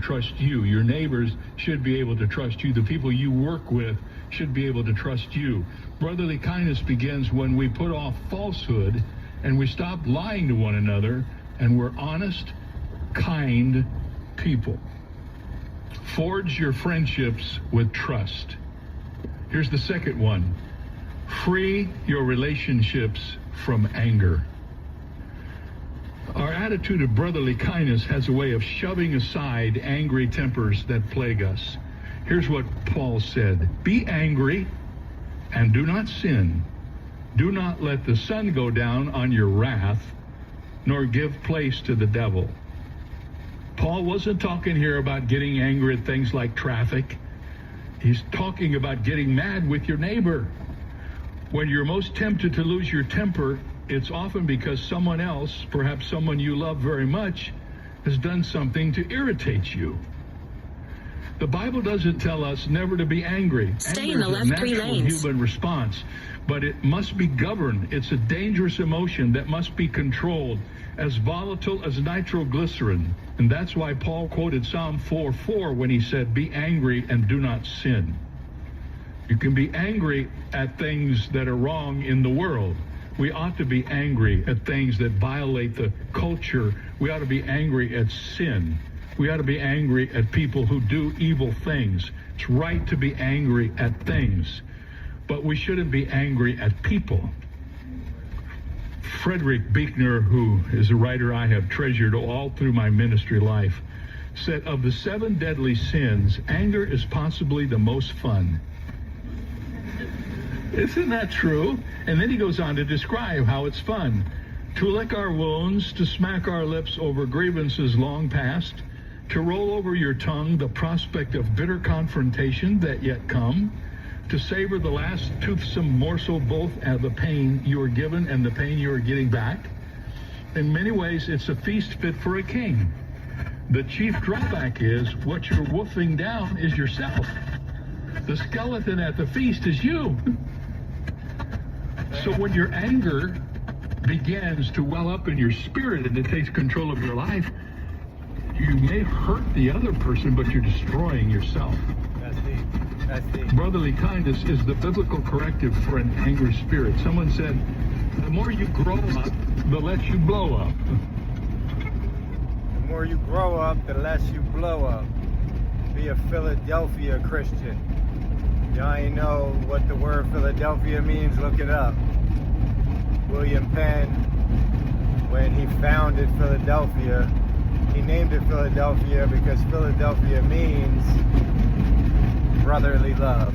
trust you. Your neighbors should be able to trust you. The people you work with should be able to trust you. Brotherly kindness begins when we put off falsehood and we stop lying to one another and we're honest, kind people. Forge your friendships with trust. Here's the second one. Free your relationships from anger. Our attitude of brotherly kindness has a way of shoving aside angry tempers that plague us. Here's what Paul said. Be angry and do not sin. Do not let the sun go down on your wrath, nor give place to the devil. Paul wasn't talking here about getting angry at things like traffic. He's talking about getting mad with your neighbor. When you're most tempted to lose your temper, it's often because someone else, perhaps someone you love very much, has done something to irritate you. The Bible doesn't tell us never to be angry. Stay in the left 3 lanes. Anger is a natural human response, but it must be governed. It's a dangerous emotion that must be controlled, as volatile as nitroglycerin. And that's why Paul quoted Psalm 4:4 when he said, be angry and do not sin. You can be angry at things that are wrong in the world. We ought to be angry at things that violate the culture. We ought to be angry at sin. We ought to be angry at people who do evil things. It's right to be angry at things, but we shouldn't be angry at people. Frederick Buechner, who is a writer I have treasured all through my ministry life, said of the 7 deadly sins, anger is possibly the most fun. Isn't that true? And then he goes on to describe how it's fun. To lick our wounds, to smack our lips over grievances long past, to roll over your tongue the prospect of bitter confrontation that yet come, to savor the last toothsome morsel both of the pain you are given and the pain you are getting back. In many ways, it's a feast fit for a king. The chief drawback is what you're wolfing down is yourself. The skeleton at the feast is you. So when your anger begins to well up in your spirit and it takes control of your life, you may hurt the other person, but you're destroying yourself. That's deep. Brotherly kindness is the biblical corrective for an angry spirit. Someone said, the more you grow up, the less you blow up. The more you grow up, the less you blow up. Be a Philadelphia Christian. Y'all ain't know what the word Philadelphia means? Look it up. William Penn, when he founded Philadelphia, he named it Philadelphia because Philadelphia means brotherly love.